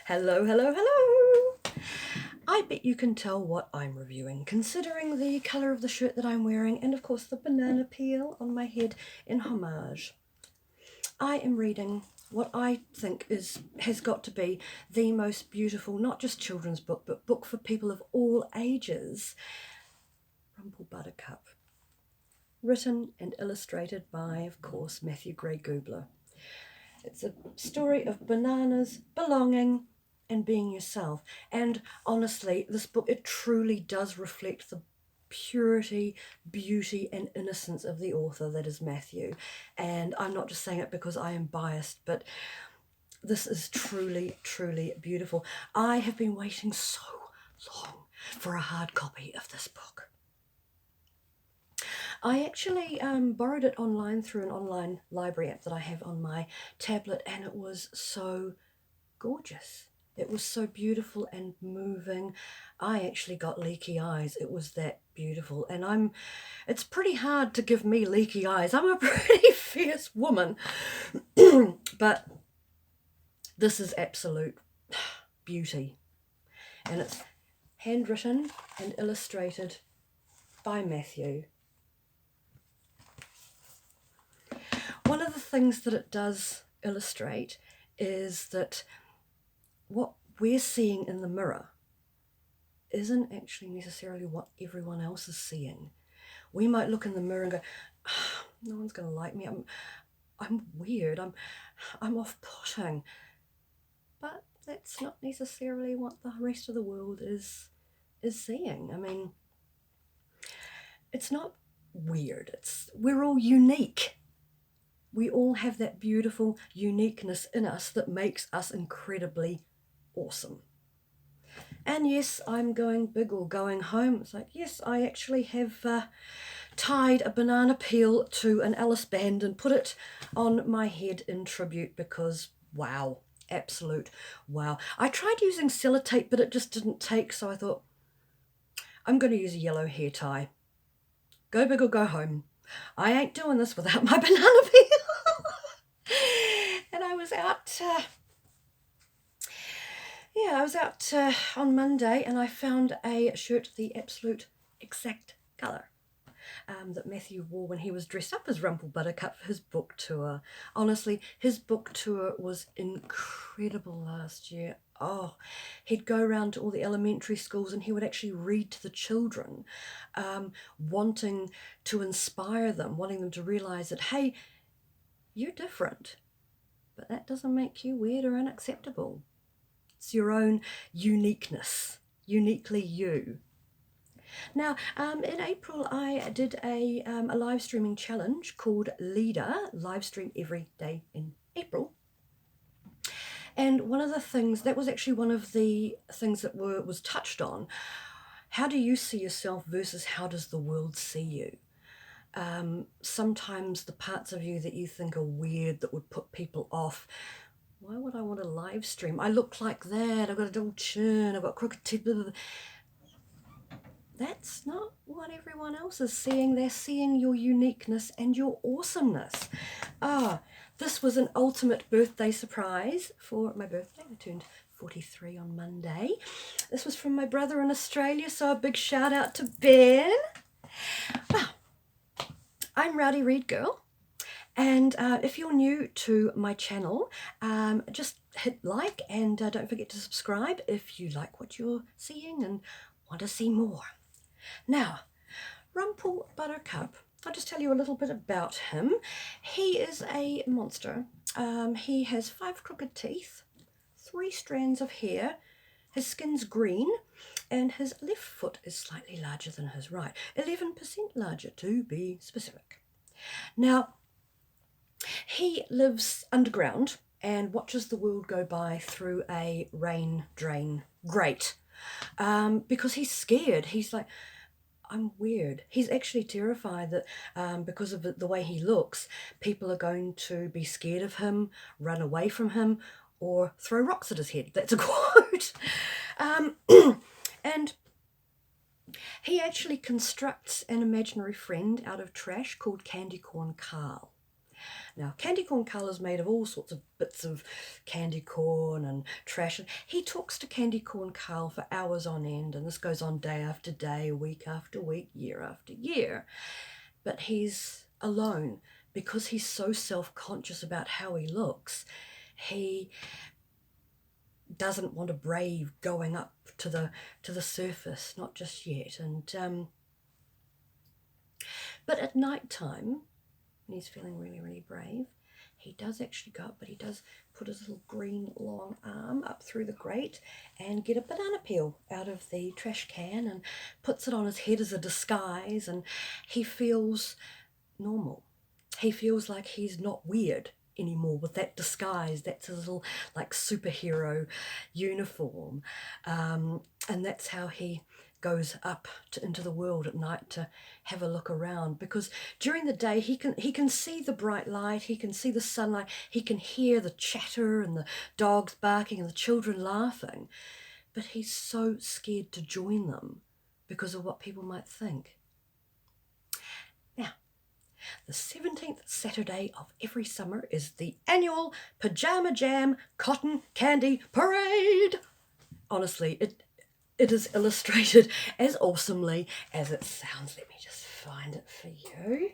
Hello, hello, hello! I bet you can tell what I'm reviewing, considering the colour of the shirt that I'm wearing and of course the banana peel on my head in homage. I am reading what I think has got to be the most beautiful, not just children's book, but book for people of all ages, Rumple Buttercup. Written and illustrated by, of course, Matthew Gray Gubler. It's a story of bananas, belonging, and being yourself. And honestly, this book, it truly does reflect the purity, beauty, and innocence of the author that is Matthew. And I'm not just saying it because I am biased, but this is truly, truly beautiful. I have been waiting so long for a hard copy of this book. I actually borrowed it online through an online library app that I have on my tablet, and it was so gorgeous. It was so beautiful and moving. I actually got leaky eyes. It was that beautiful. And it's pretty hard to give me leaky eyes. I'm a pretty fierce woman. But this is absolute beauty. And it's handwritten and illustrated by Matthew. One of the things that it does illustrate is that what we're seeing in the mirror isn't actually necessarily what everyone else is seeing. We might look in the mirror and go, oh, no one's going to like me. I'm weird. I'm off-putting. But that's not necessarily what the rest of the world is seeing. I mean, it's not weird. We're all unique. We all have that beautiful uniqueness in us that makes us incredibly awesome. And yes, I'm going big or going home. It's like, yes, I actually have tied a banana peel to an Alice band and put it on my head in tribute because, wow, absolute wow. I tried using sellotape, but it just didn't take, so I thought, I'm going to use a yellow hair tie. Go big or go home. I ain't doing this without my banana peel. And I was out, on Monday, and I found a shirt, the absolute exact colour that Matthew wore when he was dressed up as Rumple Buttercup for his book tour. Honestly, his book tour was incredible last year. Oh, he'd go around to all the elementary schools and he would actually read to the children, wanting to inspire them, wanting them to realise that, hey, you're different, but that doesn't make you weird or unacceptable. It's your own uniqueness, uniquely you. Now, in April, I did a live streaming challenge called Leader, live stream every day in April. And one of the things, that was actually one of the things that was touched on. How do you see yourself versus how does the world see you? Sometimes the parts of you that you think are weird, that would put people off, why would I want to live stream? I look like that, I've got a double chin, I've got crooked teeth. Blah, blah, blah. That's not what everyone else is seeing. They're seeing your uniqueness and your awesomeness. This was an ultimate birthday surprise for my birthday. I turned 43 on Monday. This was from my brother in Australia, so a big shout out to Ben. Well, I'm Rowdy ReidGirl. And if you're new to my channel, just hit like and don't forget to subscribe if you like what you're seeing and want to see more. Now, Rumple Buttercup, I'll just tell you a little bit about him. He is a monster. He has 5 crooked teeth, 3 strands of hair, his skin's green, and his left foot is slightly larger than his right, 11% larger to be specific. Now, he lives underground and watches the world go by through a rain drain grate because he's scared. He's like, I'm weird. He's actually terrified that because of the way he looks, people are going to be scared of him, run away from him, or throw rocks at his head. That's a quote. And he actually constructs an imaginary friend out of trash called Candy Corn Carl. Now, candy corn Carl is made of all sorts of bits of candy corn and trash. He talks to candy corn Carl for hours on end, and this goes on day after day, week after week, year after year. But he's alone because he's so self-conscious about how he looks. He doesn't want to brave going up to the surface, not just yet. And but at night time, when he's feeling really, really brave, he does actually go up, but he does put his little green long arm up through the grate and get a banana peel out of the trash can and puts it on his head as a disguise, and he feels normal. He feels like he's not weird anymore with that disguise. That's his little like superhero uniform, and that's how he goes up into the world at night to have a look around, because during the day he can see the bright light, he can see the sunlight, he can hear the chatter and the dogs barking and the children laughing, but he's so scared to join them because of what people might think. Now, the 17th Saturday of every summer is the annual Pajama Jam Cotton Candy Parade. Honestly, it is illustrated as awesomely as it sounds. Let me just find it for you.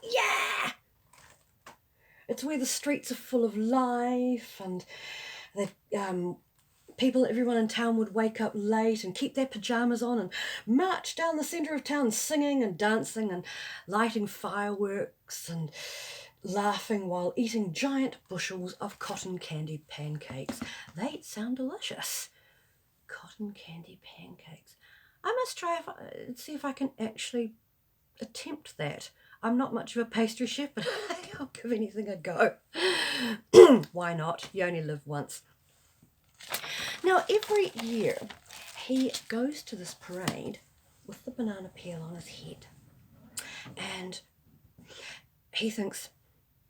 Yeah! It's where the streets are full of life, and everyone in town would wake up late and keep their pajamas on and march down the centre of town singing and dancing and lighting fireworks and laughing while eating giant bushels of cotton candy pancakes. They sound delicious. Cotton candy pancakes. I must try see if I can actually attempt that. I'm not much of a pastry chef, but I'll give anything a go. Why not? You only live once. Now, every year he goes to this parade with the banana peel on his head, and he thinks,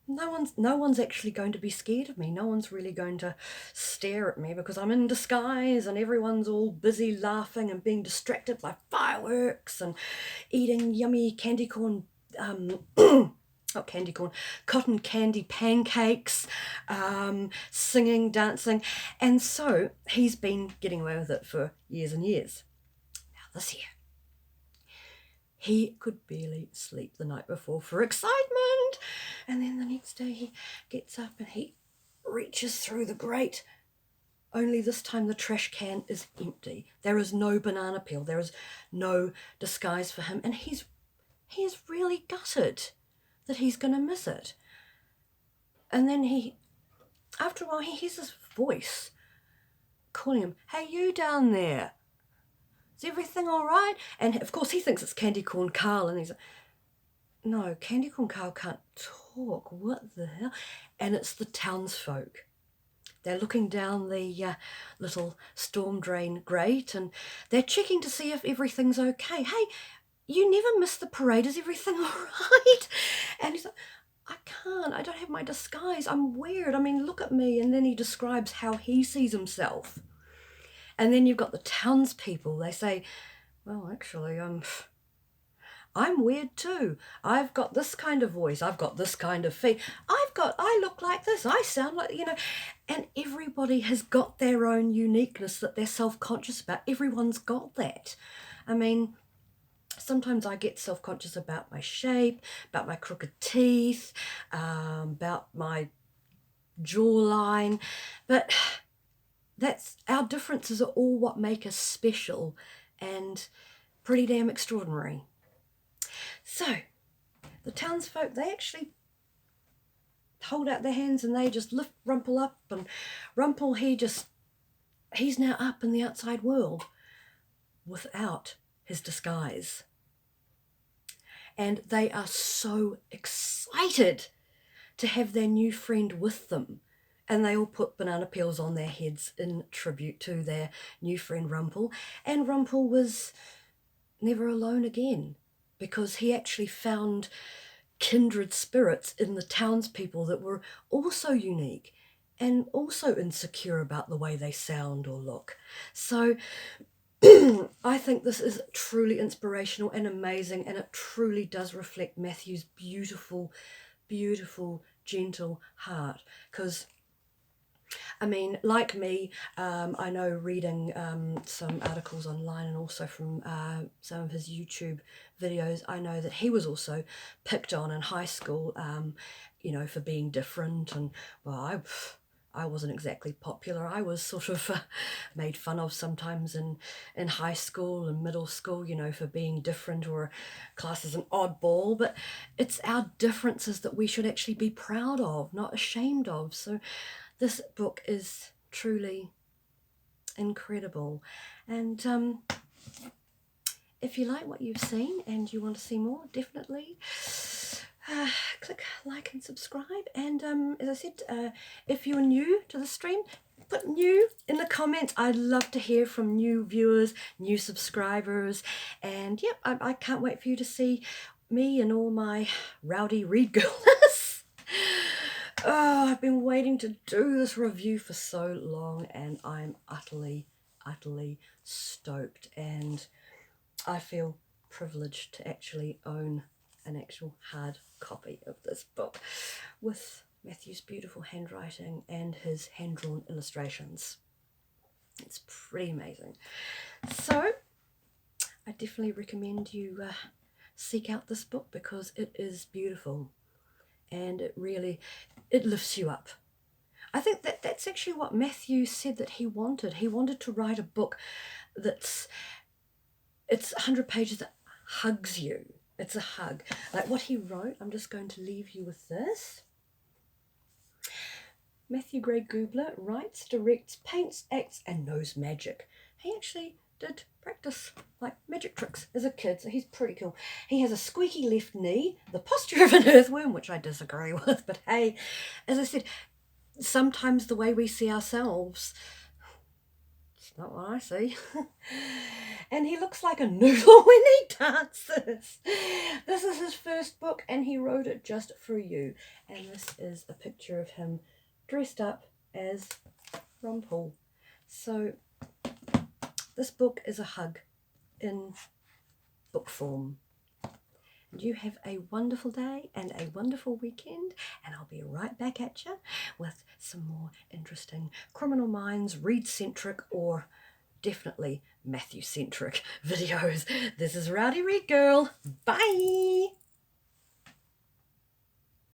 no one's actually going to be scared of me. No one's really going to stare at me because I'm in disguise, and everyone's all busy laughing and being distracted by fireworks and eating yummy candy corn not candy corn, cotton candy pancakes, singing, dancing. And so he's been getting away with it for years and years. Now this year, he could barely sleep the night before for excitement. And then the next day he gets up and he reaches through the grate. Only this time the trash can is empty. There is no banana peel. There is no disguise for him. And he's really gutted that he's going to miss it. And then after a while, he hears this voice calling him, "Hey, you down there, is everything all right?" And of course he thinks it's Candy Corn Carl, and he's like, "No, Candy Corn Carl can't talk, what the hell?" And it's the townsfolk. They're looking down the little storm drain grate, and they're checking to see if everything's okay. "Hey, you never miss the parade, is everything all right?" And he's like, I don't have my disguise, I'm weird, I mean, look at me." And then he describes how he sees himself. And then you've got the townspeople. They say, "Well, actually, I'm weird too. I've got this kind of voice, I've got this kind of feet, I look like this, I sound like, and everybody has got their own uniqueness that they're self-conscious about. Everyone's got that. I mean, sometimes I get self-conscious about my shape, about my crooked teeth, about my jawline, but our differences are all what make us special and pretty damn extraordinary. So the townsfolk, they actually hold out their hands and they just lift Rumple up, and Rumple, he's now up in the outside world without his disguise. And they are so excited to have their new friend with them. And they all put banana peels on their heads in tribute to their new friend Rumple. And Rumple was never alone again, because he actually found kindred spirits in the townspeople that were also unique. and also insecure about the way they sound or look. So I think this is truly inspirational and amazing, and it truly does reflect Matthew's beautiful, beautiful, gentle heart. Because, I mean, like me, I know reading some articles online and also from some of his YouTube videos, I know that he was also picked on in high school, you know, for being different. And, well, I wasn't exactly popular. I was sort of made fun of sometimes in high school and middle school, you know, for being different or classed as an oddball. But it's our differences that we should actually be proud of, not ashamed of. So this book is truly incredible. And if you like what you've seen and you want to see more, definitely click like and subscribe. And as I said, if you're new to the stream, put new in the comments. I'd love to hear from new viewers, new subscribers. And yep, I can't wait for you to see me and all my Rowdy ReidGirlness. Oh, I've been waiting to do this review for so long, and I'm utterly, utterly stoked. And I feel privileged to actually own an actual hard copy of this book with Matthew's beautiful handwriting and his hand-drawn illustrations. It's pretty amazing. So I definitely recommend you seek out this book, because it is beautiful and it lifts you up. I think that's actually what Matthew said that he wanted. He wanted to write a book it's 100 pages that hugs you. It's a hug. Like what he wrote, I'm just going to leave you with this. Matthew Gray Gubler writes, directs, paints, acts, and knows magic. He actually did practice like magic tricks as a kid, so he's pretty cool. He has a squeaky left knee, the posture of an earthworm, which I disagree with, but hey, as I said, sometimes the way we see ourselves, it's not what I see. And he looks like a noodle when he dances. This is his first book, and he wrote it just for you. And this is a picture of him dressed up as Rumple. So this book is a hug in book form. And you have a wonderful day and a wonderful weekend, and I'll be right back at you with some more interesting Criminal Minds, Reid-centric, or definitely Matthew-centric videos. This is Rowdy ReidGirl. Bye!